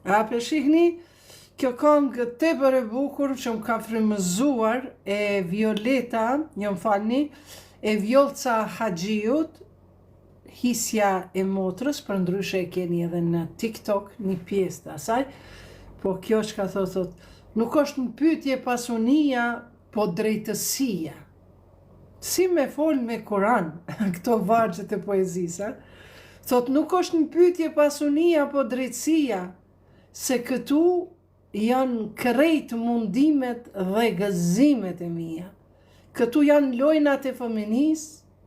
A për shihni, kjo këngë tepër e bukur që më ka frymëzuar e Violeta, një më falni, e Vjolca Haxhiut, Hisja e motrës, për ndryshe e keni edhe në TikTok një pjesë të asaj, po kjo që ka thot, nuk është në pyetje pasunia, po drejtësia. Si me fol me Kur'an, këto vargjet e poezisë, thot nuk është në pyetje pasunia, po drejtësia, se këtu janë krejt mundimet dhe gëzimet e mia. Këtu janë lojnat e fëminis,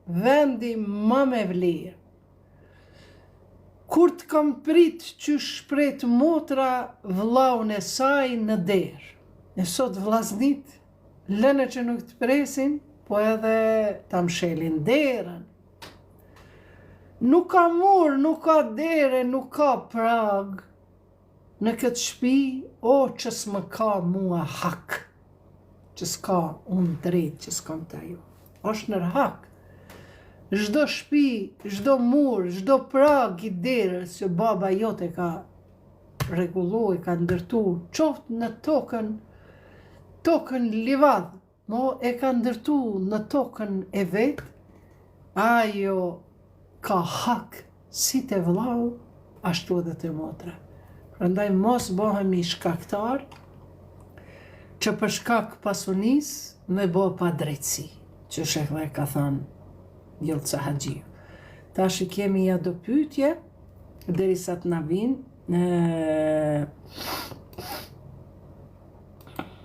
vendi më me vlerë. Kur të kam prit që shpret motra vllaun e saj në derë. E sot vllaznit, lënë që nuk të presin, po edhe ta mshelin derën. Nuk ka mur, nuk ka dere, nuk ka prag. Në këtë shpi, o që s'më ka mua hak, që s'ka unë drejt që s'kam të ajo. Është nër hak. Zdo shpi, zdo mur, zdo prag i derës që baba jote ka rregullu, ka ndërtu, qoftë në tokën livadh, mo e ka ndërtu në tokën e vetë, ajo ka hak si të vllau, ashtu edhe të motra. Prandaj mos bëhemi shkaktar që për shkak pasunis me bë pa drejtësi, që shekhe ka thënë Vjolca Haxhiu. Tash i kemi ja do pyetje, derisa të na vinë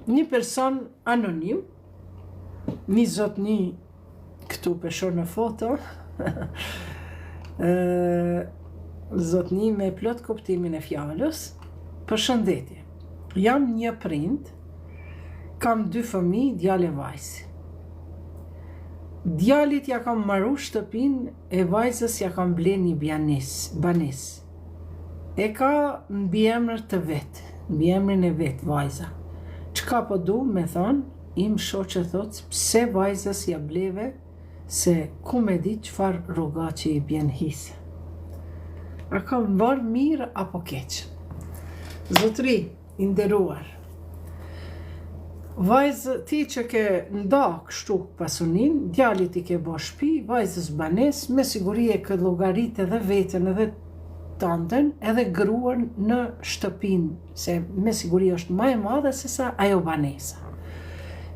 një person anonim, një zotni këtu peshon në foto, zotni me plot kuptimin e fjalës. Përshëndetje. Jam një prind, kam 2 fëmijë, djalë e vajzë. Djalit ja kam marru shtëpinë e vajzës ja kam ble një banes. E ka në biemër të vetë, në biemrin e vetë vajza. Çka po du me thonë, im shoqe thot, pse vajzës ja bleve, se ku me di çfarë rruga që i bjen hisë. A kam bërë mirë apo keq? Zotri, i nderuar, vajzë ti që ke nda kështu pasunin, djalit i ke bo shpi, vajzës banes, me siguri e këtë llogarit edhe veten edhe tanden, edhe gruan në shtëpin, se me siguri është më e madhe se sa ajo banesa.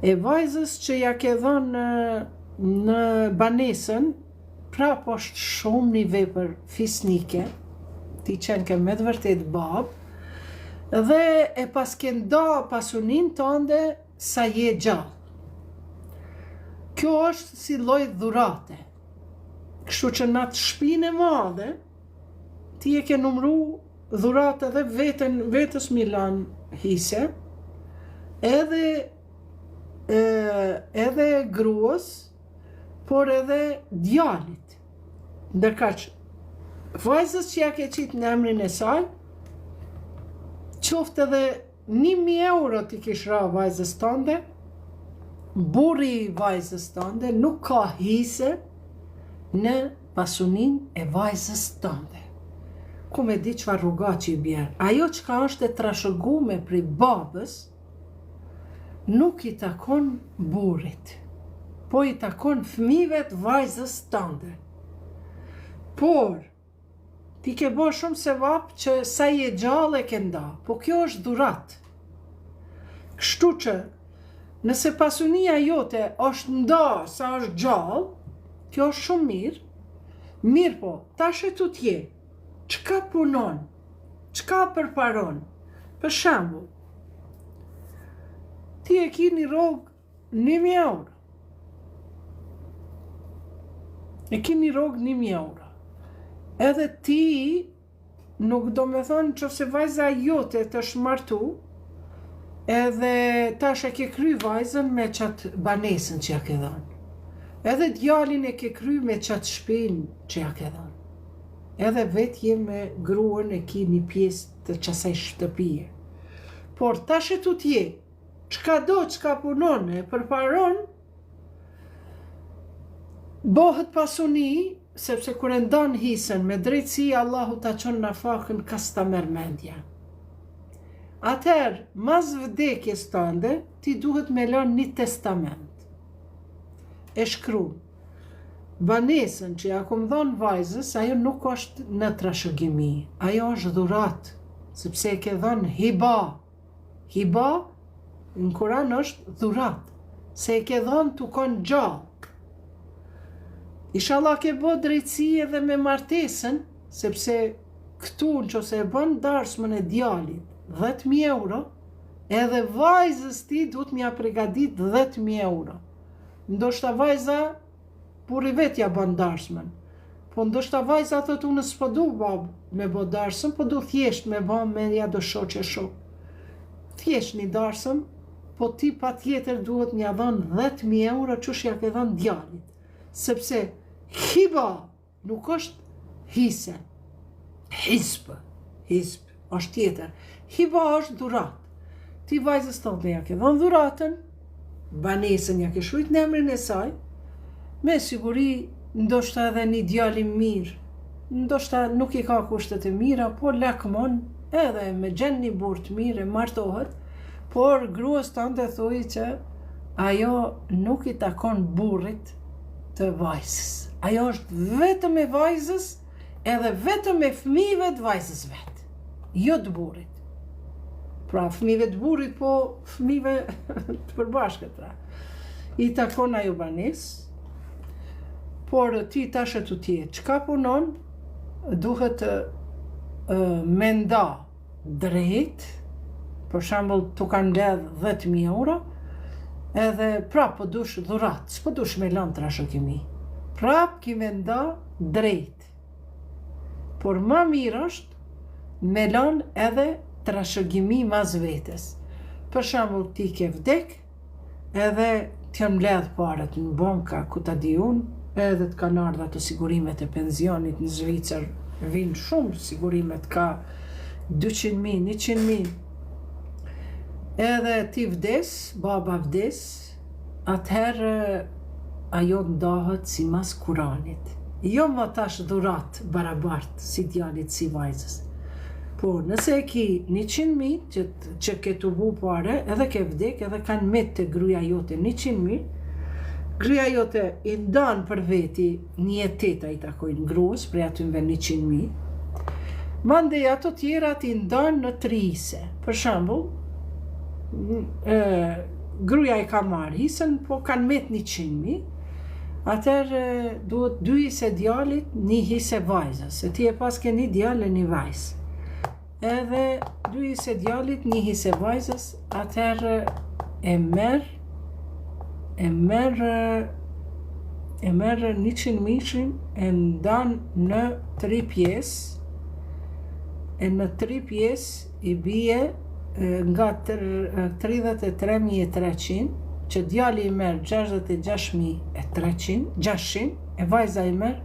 E vajzës që ja ke dhënë në banesën, prap është shumë një vepër fisnike, ti qenë ke me të vërtet babë, dhe e pas ke nda pasunin tënde sa je gjallë. Kjo është si lloj dhurate. Kështu që në atë shtëpinë e madhe, ti e ke numru dhurate dhe vetës Milan hise, edhe gruas, por edhe djalit. Ndërka që vajzës që ja ke qitë në emrin e saj, qoftë edhe 1.000 euro ti kish ra vajzës tënde, burri i vajzës tënde nuk ka hise në pasunin e vajzës tënde. Ku me di çfarë rruga që i bjerë. Ajo çka është e trashëgume prej babës, nuk i takon burrit, po i takon fëmijëve të vajzës tënde. Por ti ke bo shumë sevap që sa je gjallë e ke nda, po kjo është dhurat. Kështu që, nëse pasunia jote është nda sa është gjallë, kjo është shumë mirë po, tash e tu tje, çka punon, çka përparon, për shembull, ti e ki një rrogë 1.000 euro. E ki një rrogë 1.000 euro. Edhe ti nuk do me thonë që se vajza jote të shmartu, edhe tash e ke kry vajzën me qatë banesën që ja ke dhënë. Edhe djalin e ke kry me qatë shpinë që ja ke dhënë. Edhe vetë je me gruan e ki një pjesë të qasaj shtëpije. Por tash e tu tje, çka do, çka punon e përparon, bëhet pasuni, sepse kur e ndan hisën me drejtësi, Allahu ta çon në fakën kas ta merr mendja. Atëherë, mas vdekjes tënde, ti duhet me lënë një testament. E shkru. Banesën që ja kom dhënë vajzës, ajo nuk është në trashëgimi. Ajo është dhurat, sepse e ke dhënë hiba. Hiba, në Kur'an është dhurat, se e ke dhënë të konë gjallë. Inshallah ke bë drejtësi edhe me martesën, sepse këtu në që se e bën darsmën e djalit 10.000 euro, edhe vajzës ti duhet m'ja pregadit 10.000 euro. Ndoshta vajza burri vetja bën darsmën, po ndoshta vajza thot unë s'po du bab me bë darsëm, po du thjesht me bë me ja do shoqe shok. Thjesht një darsëm, po ti pa tjetër duhet m'ja dhënë 10.000 euro çush ja ke dhënë djalit. Sepse hiba nuk është hise. Hisp është tjetër. Hiba është dhurat. Ti vajzës tonë ja ke dhënë dhuratën, banesën ja ke shujt në emrin e saj, me siguri ndoshta edhe një djali mirë, ndoshta nuk i ka kushtet e mira, po lakmon edhe me gjen një burr të mirë e martohet, por gruas tante thuj që ajo nuk i takon burrit të vajzës. Ajo është vetëm e vajzës edhe vetëm e fëmijëve të vajzës vetë, jo të burrit. Pra fëmijëve të burrit, po fëmijëve të përbashkët pra. I takon ajo banesë, por ti tash e të tjetë, qka punon, duhet me nda drejt, për shambull të kanë ledh 10.000 euro, edhe prap po dush dhurat, s'po dush me lanë trashëgimi. Prap ki me nda drejt. Por ma mirë është me lanë edhe trashëgimi mas vetes. Për shambull ti ke vdek, edhe t'jam ledh paret në banka ku ta di unë, edhe të kanë ardha të sigurimet e pensionit në Zvicër, vinë shumë sigurimet, ka 200.000, 100.000. Edhe ti vdes, baba vdes, atëherë ajo ndahet si mas Kuranit. Jo më tash dhurat barabart si djalit si vajzës. Po nëse e ki 100.000 që ke të bu pare, edhe ke vdek, edhe kanë met të gruja jote 100.000, gruaja jote i ndan për veti 1/8 i takojnë gruas, prej atyve 100.000. Mandej ato tjerat i ndan në 3 hise. Për shembull, gruaja i ka marrë hisën, po kanë met 100.000. Atëherë duhet 2 hise djalit, 1 hise vajzës. Se ti e pas ke një djalë e një vajzë. Edhe 2 hise djalit, 1 hise vajzës, atëherë e merë 100.000, e ndan në 3 pjesë, e në 3 pjesë i bie nga 33.300, që djali i merë 66.300, e vajza i merë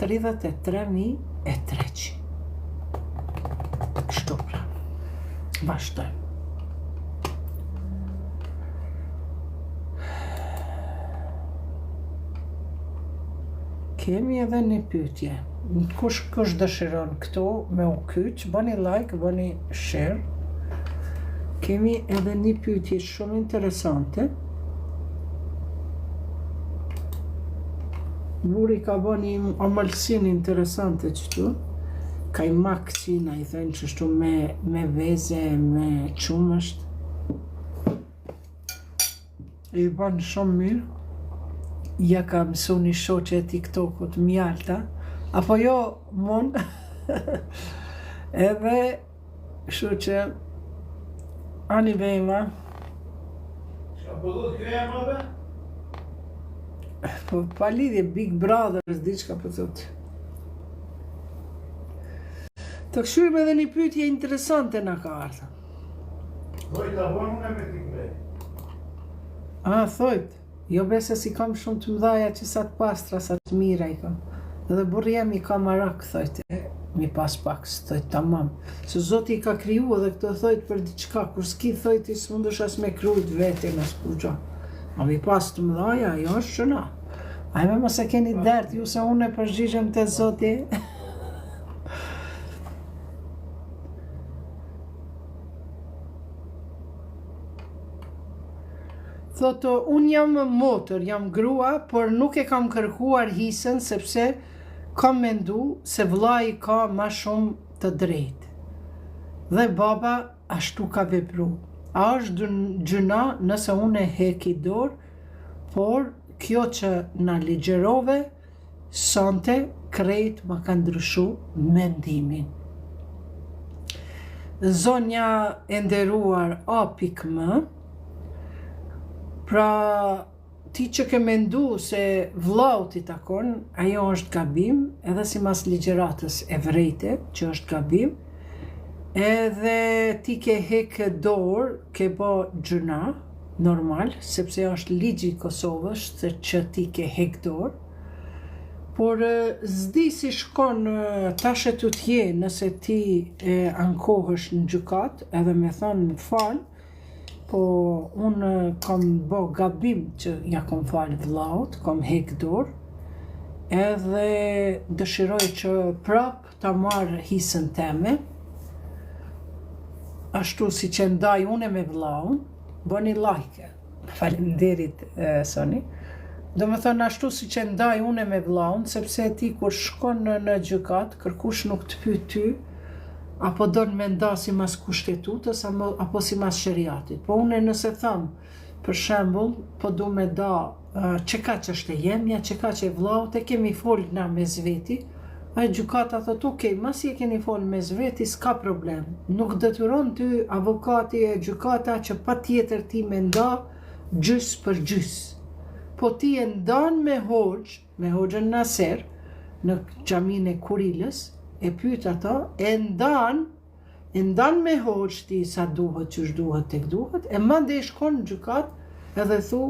33.300. Kështu pra. Vazhdojmë. Kemi edhe një pyetje. Kush dëshiron këto me u kyç, bëni like, bëni share. Kemi edhe një pyetje shumë interesante. Burri ka bën një amëlsin interesante qëtu. Ka i makcina, i thënë qështu me veze, me qumësht. I bën shumë mirë. Ja ka mësu një shoqe e TikTokut mjalta, apo jo mon, edhe shu që ani vejma. Shka po dhut krema be? Po pa lidhje Big Brothers, diçka po thot. Të këshyrim edhe një pyetje interesante na ka ardhur. Thojta bon une me t'i krej. Thojt. Jo bese si kam shumë të mdhaja që sa të pastra, sa të mira i kam. Edhe burri jam i ka marak, thojt, mi pas pak, thojt tamam. Se Zoti i ka kriju edhe këto thojt për diçka, kur s'ki thojt i s'mundush as me krujt vete në s'kurgja. Ma mi pas të mdhaja, jo është shëna. Ajme mos e keni dert, ju se unë e përgjigjem të Zoti. Thotë, unë jam motër, jam grua, por nuk e kam kërkuar hisën sepse kam mendu se vllai ka ma shumë të drejtë. Dhe baba ashtu ka vepru. A është gjëna nëse unë e heki dorë, por kjo që na ligjerove, sonte krejt më ka ndryshu mendimin. Zonja e nderuar A.M. Pra ti që ke mendu se vllau ti takon, ajo është gabim, edhe si mas ligjeratës evrejte, që është gabim, edhe ti ke hekë dorë, ke bo gjëna, normal, sepse është ligji i Kosovës, se që ti ke hekë dorë, por zdi si shkon tashe të tje nëse ti ankohësh në gjykat, edhe me thonë më falë, po unë kam bo gabim që ja kom falë vllaut, kom hek dorë, edhe dëshiroj që prap ta marrë hisën teme, ashtu si që ndaj une me vllaun, bëni like, faleminderit Soni, do me thonë ashtu si që ndaj une me vllaun, sepse ti kur shkon në gjykat, kërkush nuk të pyet ty, apo do në me nda si mas kushtetutës, apo si mas shëriatit. Po une nëse thamë, për shembull, po du me da që ka që është e jemja, që ka që e vllaut, e kemi folë na me zveti, a gjykata thot, okej, mas i e keni folë me zveti, s'ka problem. Nuk detyron ty avokati e gjykata që pa tjetër ti me nda gjys për gjys. Po ti e ndan me hoxhën Naser, në xhamin e Kurilës, e pyet ato, e ndan me hoxh ti sa duhet, qysh duhet, tek duhet, e mande i shkon në gjykat, edhe thu,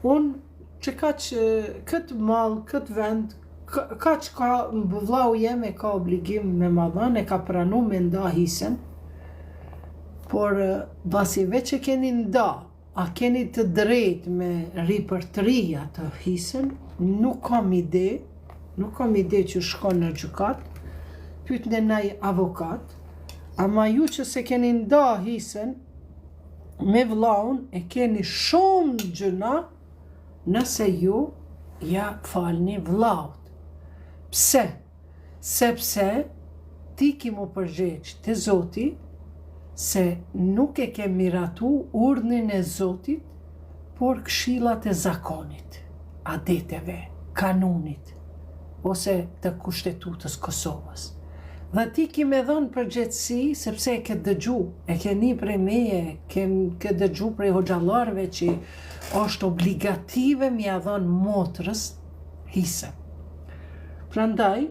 unë që ka që këtë mall, këtë vend, ka që ka vllau jem e ka obligim me ma dhënë, e ka pranu me nda hisën, por basi veç e keni nda, a keni të drejt me ripërtëria të hisën, nuk kam ide që shkon në gjykat, pyet në naj avokat, ama ju që se keni nda hisën me vllaun e keni shumë gjëna nëse ju ja falni vllaut. Pse? Sepse ti ki mu përgjegjë të Zoti se nuk e ke miratu urdhnin e Zotit, por këshillat e zakonit, adeteve, kanunit, ose të kushtetutës Kosovës. Dhe ti ki me dhënë përgjegjësi, sepse e ke dëgju, e ke një prej meje, ke dëgju prej hoxhallarëve që është obligative mi a dhënë motrës hisën. Prandaj,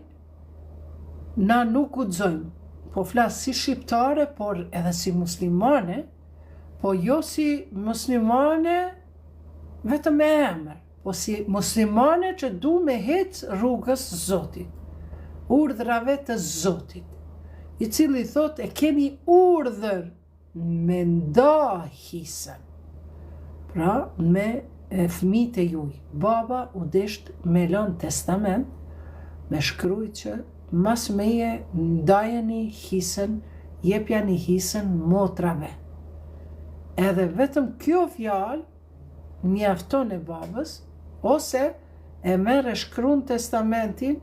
na nuk guxojmë, po flas si shqiptare, por edhe si muslimane, po jo si muslimane vetëm me emër, po si muslimane që du me hecë rrugës Zotit, urdhrave të Zotit, i cili thot e keni urdhër me nda hisën, pra me fëmijët e juj. Baba u desht me lënë testament, me shkruaj që mas meje ndajeni hisën, jepjani hisën motrave. Edhe vetëm kjo fjalë mjafton e babës, ose e merr e shkruan testamentin,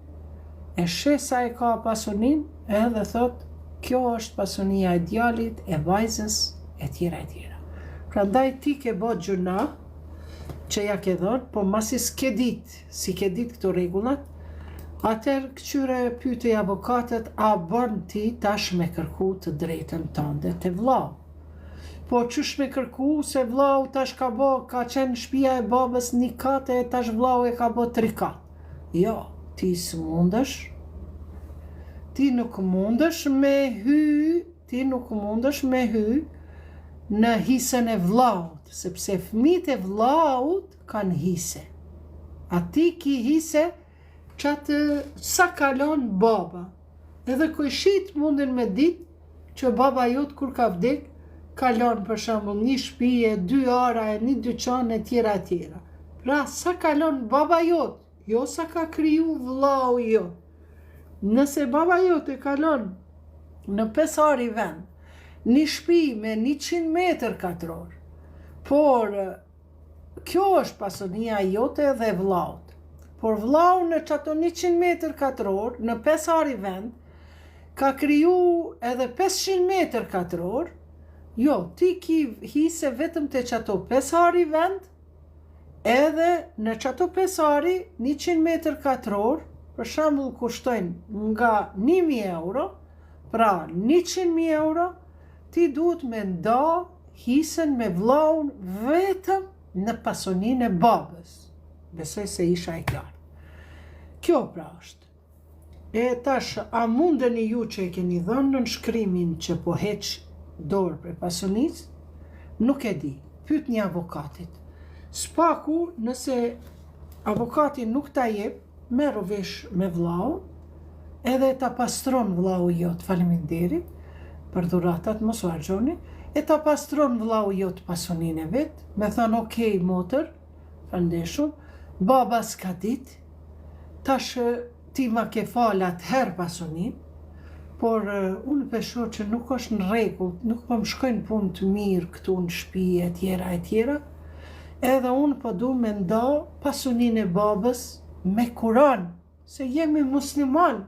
e sheh sa e ka pasunin, edhe thot, kjo është pasunia e djalit, e vajzës, e tjera e tjera. Prandaj ti ke bë gjuna që ja ke dhënë, po masi s'ke ditë, si ke ditë këto rregullat, atër këqyre pyetej avokatët, a bën ti tash me kërku të drejtën tënde të vllau? Po qysh me kërku se vllau tash ka qenë shtëpia e babës një kat e tash vllau e ka bë 3 kat. Jo, ti s'mundesh. Ti nuk mundesh me hy në hisën e vllaut, sepse fëmijët e vllaut kanë hise. A ti ki hise qatë sa kalon baba. Edhe kujshit mundin me ditë që baba jot kur ka vdek, kalon për shembull një shtëpi, 2 ara, një dyqan e tjera e tjera. Pra sa kalon baba jot, jo sa ka kriju vllau jot. Nëse baba jot e kalon në 5 ari vend, një shtëpi me 100 metër katror, por kjo është pasonia jote dhe vllaut. Por vllau në çato 100 metër katror, në 5 ari vend, ka kriju edhe 500 metër katror. Jo, ti ki hise vetëm të çato 5 ari vend, edhe në çato 5 ari 100 metër katror, për shembull kushtojnë nga 1.000 euro, pra 100.000 euro, ti duhet me nda hisen me vllaun vetëm në pasoninë e babës. Besoj se isha e qartë. Kjo pra është. E tash, a mundeni ju që e keni dhënë në shkrimin që po heq dorë për pasonisë? Nuk e di. Pyet një avokatit. Spaku, nëse avokati nuk ta jep, merru vesh me vllaun, edhe ta pastron vllau jot, faleminderit për dhuratat, mos u harxhoni, e ta pastron vllau jot pasoninë e vet, me thënë okej, motër, falendeshun, baba s'ka dit, tash ti ma ke fal atëherë pasonin, por unë peshoj që nuk është në rregull, nuk po më shkojnë punë të mirë këtu në shtëpi e tjera, edhe unë po du me nda pasoninë e babës me Kur'an, se jemi musliman,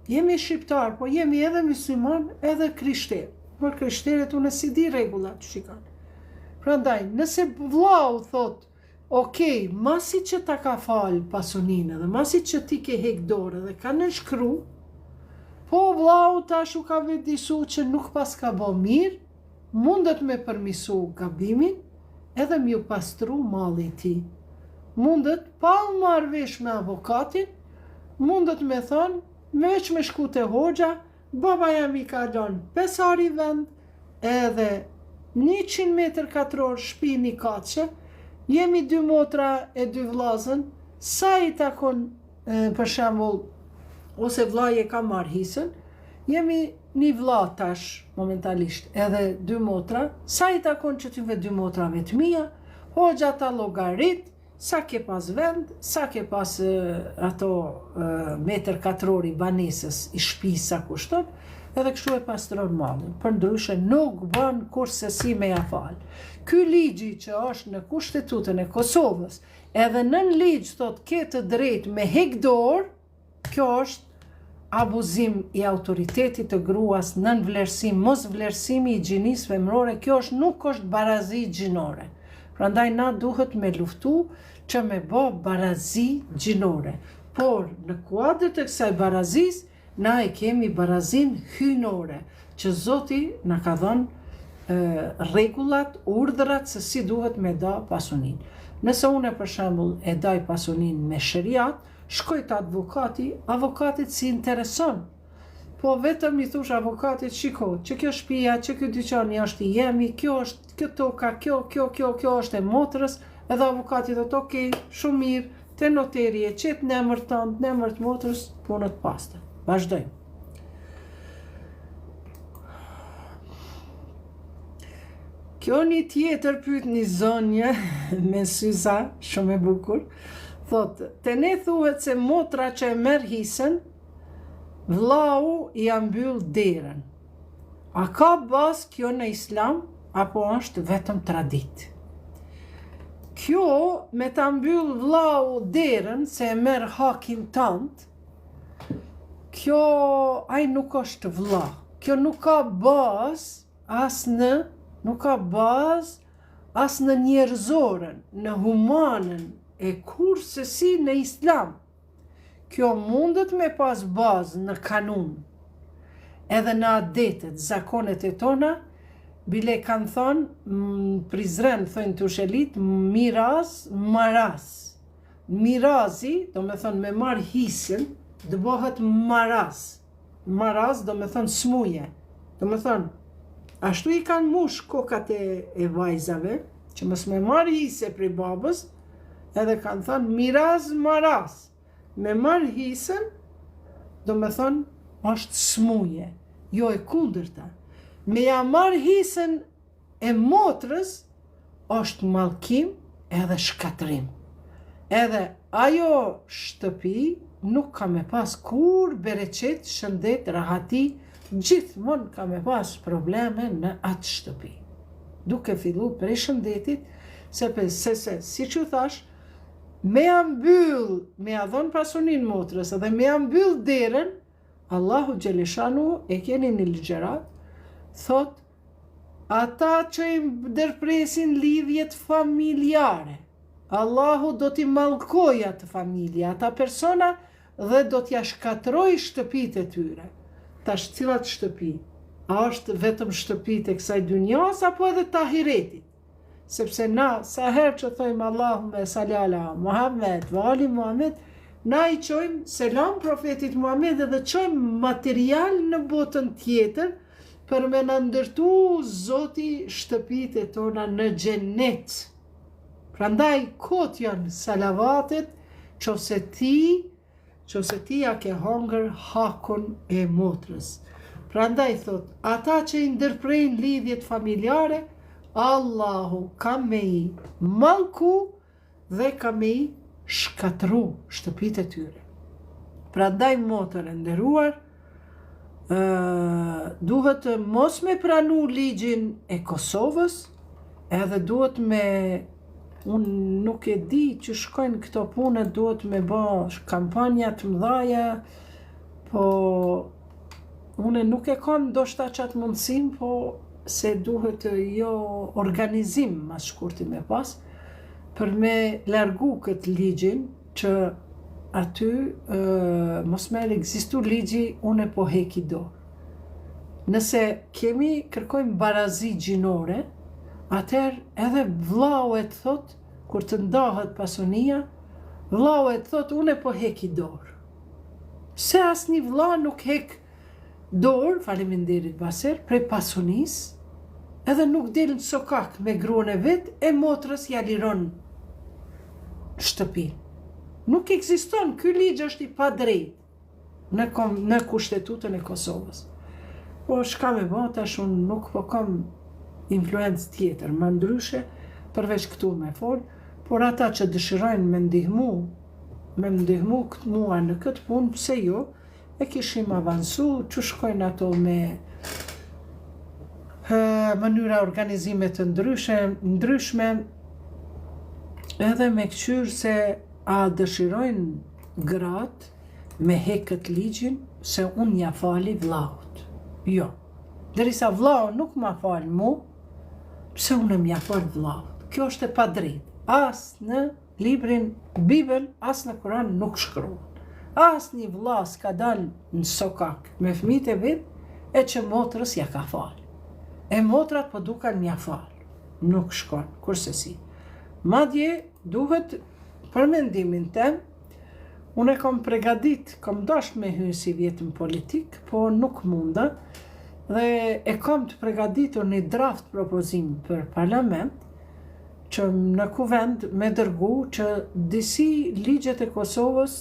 jemi shqiptar, po jemi edhe musliman edhe krishter. Por krishteret unë si di rregullat që shikon. Prandaj, nëse vllau thot, okej, masi që ta ka fal pasoninë dhe masi që ti ke hek dorë dhe ka nënshkru, po vllau tash u ka vedisu që nuk pas ka bo mirë, mundet me përmisu gabimin edhe m'ju pastru malli i tij. Mundet pa u marrë vesh me avokatin, mundet me thonë, veç me shku te hoxha, baba jam i ka lënë 5 ari vend, edhe 100 metër katror shtëpi një kaçe, jemi 2 motra e 2 vllazën, sa i takon, për shembull, ose vllai e ka marrë hisën, jemi një vlla tash momentalisht, edhe 2 motra, sa i takon që tyve 2 motrave të mia, hoxha ta llogarit, sa ke pas vend, sa ke pas ato metër katrori banesës i shtëpisë sa kushton, edhe kështu e pastron mallin. Për ndryshe nuk bën kurse si me ja fal. Ky ligji që është në Kushtetutën e Kosovës, edhe nën ligj thot ke të drejtë me hek dorë, kjo është abuzim i autoritetit të gruas, nën vlerësim, mos vlerësimi i gjinisë femërore, kjo nuk është barazi gjinore. Prandaj na duhet me luftu që me bo barazi gjinore. Por në kuadër të kësaj barazis, na e kemi barazin hynore, që Zoti na ka dhënë rregullat, urdhrat se si duhet me da pasonin. Nëse unë për shembull e daj pasonin me sheriat, shkoj te avokatit si intereson. Po vetëm i thush avokatit, shiko, që kjo shtëpia, që ky dyqani është i jemi, kjo është, kjo toka, kjo është e motrës, edhe avokati thot, okej, shumë mirë, te noteri e qet në emër tënd, në emër të motrës, punët pastër. Vazhdojmë. Kjo një tjetër pyet një zonjë me syza shumë e bukur, thot, te ne thuhet se motra që e merr hisën, vllau i mbyll derën. A ka bazë kjo në Islam, apo është vetëm tradit? Kjo me ta mbyll vllau derën se e merr hakin tant, kjo ai nuk është vlla. Kjo nuk ka bazë as në njerëzoren, në humanën e kurse si në Islam. Kjo mundet me pas bazë në kanun, edhe në adetet, zakonet e tona, bile kanë thonë, Prizren thonë të ushelit, miraz, maraz. Mirazi, do me thonë me marë hisën, dë bëhet maraz. Maraz, do me thonë smuje. Do me thonë, ashtu i kanë mush kokat e vajzave, që mës me marë hisë prej babës, edhe kanë thonë miraz, maraz. Me marë hisën, do me thonë, është smuje, jo e kundërta. Me ja marë hisën e motrës, është mallkim edhe shkatrim. Edhe ajo shtëpi nuk ka me pas kur bereqet, shëndet, rahati, gjithmonë ka me pas probleme në atë shtëpi. Duke fillu prej shëndetit, se si që thash, me ja mbyll, me ja dhon pasunin motrës edhe me ja mbyll derën, Allahu Gjeleshanu e keni një ligjerat, thot, ata që i ndërpresin lidhjet familjare, Allahu do t'i mallkoj atë familje, ata persona dhe do t'ja shkatroj shtëpitë e tyre. Tash cilat shtëpi? A është vetëm shtëpitë e kësaj dunjas apo edhe të ahiretit? Sepse na, sa herë që thojmë Allahumme salala Muhammed, vali Muhammed, na i qojmë selam profetit Muhammed dhe qojmë material në botën tjetër për me në ndërtu Zoti shtëpitë e tona në xhenet. Prandaj kot janë salavatet, qofse ti ja ke hongër hakun e motrës. Prandaj thot, ata që i ndërprejnë lidhjet familjare, Allahu ka me i mallku dhe ka me i shkatru shtëpitë e tyre. Prandaj motër e nderuar, duhet mos me pranu ligjin e Kosovës, edhe duhet me, unë nuk e di që shkojnë këto punët, duhet me bë kampanja të mëdhaja, po unë nuk e kam ndoshta qatë mundësim, po se duhet jo organizim mas shkurti me pas, për me largu këtë ligjin që aty mos me ekzistu ligji unë po heki dorë. Nëse kërkojmë barazi gjinore, atëherë edhe vllau e thot, kur të ndahet pasunia, vllau e thot unë po heki dorë. Se asnjë vlla nuk hek dorë, faleminderit Baser, prej pasunis, edhe nuk del në sokak me gruan e vet, e motrës ja liron shtëpinë. Nuk ekziston, ky ligj është i padrejtë në kushtetutën e Kosovës. Po shka me bo, tash unë nuk po kam influencë tjetër, më ndryshe, përveç këtu me fol, por ata që dëshirojnë me ndihmu këtë mua në këtë punë, pse jo, e kishim avansu, që shkojnë ato me mënyra organizime të ndryshme, edhe me këqyrë se a dëshirojnë gratë me hekët ligjin se unë ja fali vllaut. Jo. Derisa vllau nuk ma fal mu, pse unë m'ja fal vllaut. Kjo është e padrejtë. As në librin Bibël, as në Kur'an nuk shkruan. As një vlla s'ka dalë në sokak me fëmijët e vet e që motrës ja ka fal. E motrat po dukan m'ja fal. Nuk shkon, kurse si. Madje duhet për mendimin tem, unë e kam pregadit, kam dash me hyrë si vjetën politik, po nuk munda, dhe e kam të pregaditur një draft propozim për parlament, që në kuvend me dërgu që disi ligjet e Kosovës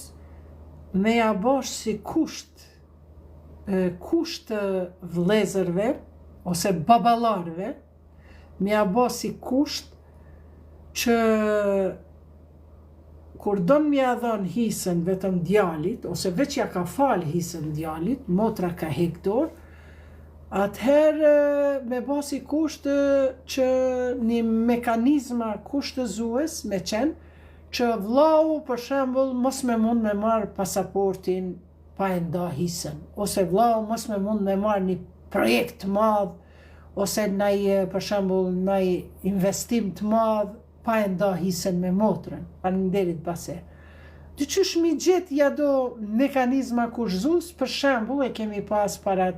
me ja bosh si kusht vëllezërve, ose baballarve, me ja bosh si kusht që kur don m'ja dhon hisën vetëm djalit, ose veç ja ka fal hisën djalit, motra ka hek dorë, atëherë me basi kusht që një mekanizma kushtëzues me qenë që vllau për shembull mos me mund me marrë pasaportin pa e nda hisën, ose vllau mos me mund me marrë një projekt të madh, ose për shembull një investim të madh pa e nda hisën me motrën, faleminderit Baser. Dyqysh mi gjetë ja do mekanizma kushëzues, për shembull e kemi pas para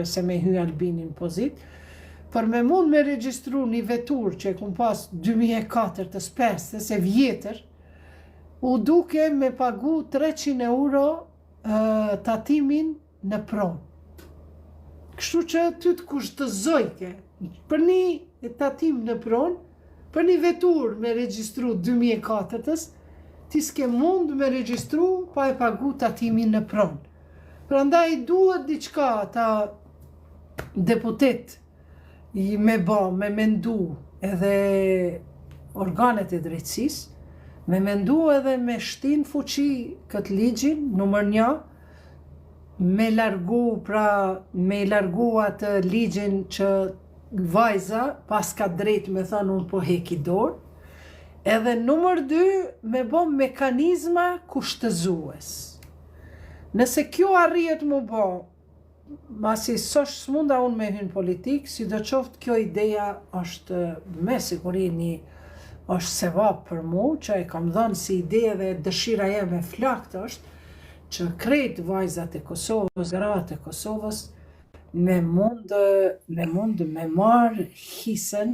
se me hy Albinin pozit, për me mund me regjistru një vetur që e kum pas 2004 të spesës e vjetër, u duke me pagu 300 euro tatimin në pronë. Kështu që ty të kushtëzojke për një tatim në pronë, për një vetur me regjistru 2004-ës, ti s'ke mund me regjistru pa e pagu tatimin në pronë. Prandaj duhet diçka ta deputet me mendu edhe organet e drejtësisë, me mendu edhe me shtin fuqi këtë ligjin, numër 1, me largu atë ligjin që vajza pas ka drejt me thënë unë po heki dorë, edhe numër 2 me bo mekanizma kushtëzues. Nëse kjo arrijet mu bo, masi s'munda unë me hynë politikë, si do qoftë kjo ideja është me siguri është sevap për mu, që e kam dhënë si ide dhe dëshira jeme flakt është, që krejt vajzat e Kosovës, gratë e Kosovës, me mund me marë hisën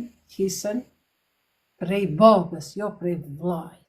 prej babës, jo prej vllajt.